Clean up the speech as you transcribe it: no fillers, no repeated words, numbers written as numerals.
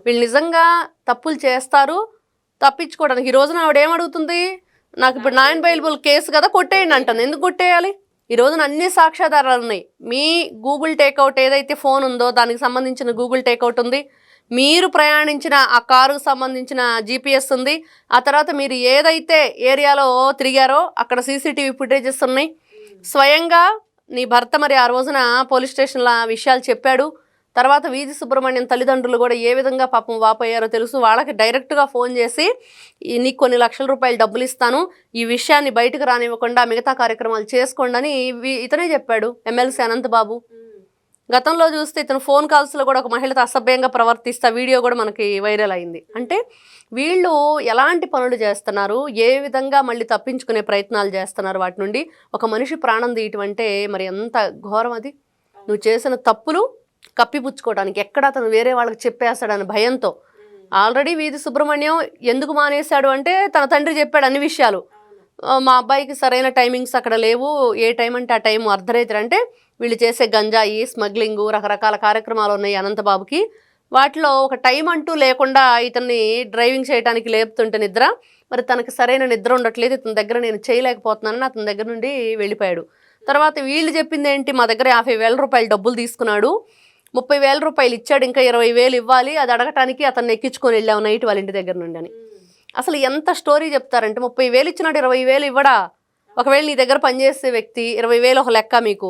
వీళ్ళు నిజంగా తప్పులు చేస్తారు, తప్పించుకోవడానికి. ఈ రోజున ఆవిడ ఏమడుగుతుంది, నాకు ఇప్పుడు నాన్ బెయిలబుల్ కేసు కదా కొట్టేయండి అంటుంది. ఎందుకు కొట్టేయాలి? ఈ రోజున అన్ని సాక్ష్యాధారాలు ఉన్నాయి. మీ గూగుల్ టేక్అవుట్ ఏదైతే ఫోన్ ఉందో దానికి సంబంధించిన గూగుల్ టేక్అవుట్ ఉంది, మీరు ప్రయాణించిన ఆ కారుకు సంబంధించిన జీపీఎస్ ఉంది, ఆ తర్వాత మీరు ఏదైతే ఏరియాలో తిరిగారో అక్కడ సీసీటీవీ ఫుటేజెస్ ఉన్నాయి. స్వయంగా నీ భర్త మరి ఆ రోజున పోలీస్ స్టేషన్లో విషయాలు చెప్పాడు. తర్వాత వీధి సుబ్రహ్మణ్యం తల్లిదండ్రులు కూడా ఏ విధంగా పాపం వాపోయారో తెలుసు. వాళ్ళకి డైరెక్ట్గా ఫోన్ చేసి నీకు కొన్ని లక్షల రూపాయలు డబ్బులు ఇస్తాను, ఈ విషయాన్ని బయటకు రానివ్వకుండా మిగతా కార్యక్రమాలు చేసుకోండి అని ఇతనే చెప్పాడు, ఎమ్మెల్సీ అనంతబాబు. గతంలో చూస్తే ఇతను ఫోన్ కాల్స్లో కూడా ఒక మహిళతో అసభ్యంగా ప్రవర్తిస్తా వీడియో కూడా మనకి వైరల్ అయింది. అంటే వీళ్ళు ఎలాంటి పనులు చేస్తున్నారు, ఏ విధంగా మళ్ళీ తప్పించుకునే ప్రయత్నాలు చేస్తున్నారు వాటి నుండి. ఒక మనిషి ప్రాణం తీయటం అంటే మరి ఎంత ఘోరం అది. నువ్వు చేసిన తప్పులు కప్పిపుచ్చుకోవడానికి ఎక్కడ అతను వేరే వాళ్ళకి చెప్పేస్తాడని భయంతో. ఆల్రెడీ వీధి సుబ్రహ్మణ్యం ఎందుకు మానేశాడు అంటే తన తండ్రి చెప్పాడు అన్ని విషయాలు. మా అబ్బాయికి సరైన టైమింగ్స్ అక్కడ లేవు, ఏ టైం అంటే ఆ టైం అర్ధరాత్రి. అంటే వీళ్ళు చేసే గంజాయి స్మగ్లింగు రకరకాల కార్యక్రమాలు ఉన్నాయి అనంతబాబుకి. వాటిలో ఒక టైం అంటూ లేకుండా ఇతన్ని డ్రైవింగ్ చేయడానికి లేపుతుంటే నిద్ర, మరి తనకి సరైన నిద్ర ఉండట్లేదు, ఇతని దగ్గర నేను చేయలేకపోతున్నానని అతని దగ్గర నుండి వెళ్ళిపోయాడు. తర్వాత వీళ్ళు చెప్పింది ఏంటి, మా దగ్గర 50,000 రూపాయలు డబ్బులు తీసుకున్నాడు, 30,000 రూపాయలు ఇచ్చాడు, ఇంకా 20,000 ఇవ్వాలి, అది అడగటానికి అతన్ని ఎక్కించుకొని వెళ్ళావు నైట్ వాళ్ళ ఇంటి దగ్గర నుండి అని. అసలు ఎంత స్టోరీ చెప్తారంటే 30,000 ఇచ్చినాడు 20,000 ఇవ్వడా? ఒకవేళ నీ దగ్గర పనిచేసే వ్యక్తి 20,000 ఒక లెక్క మీకు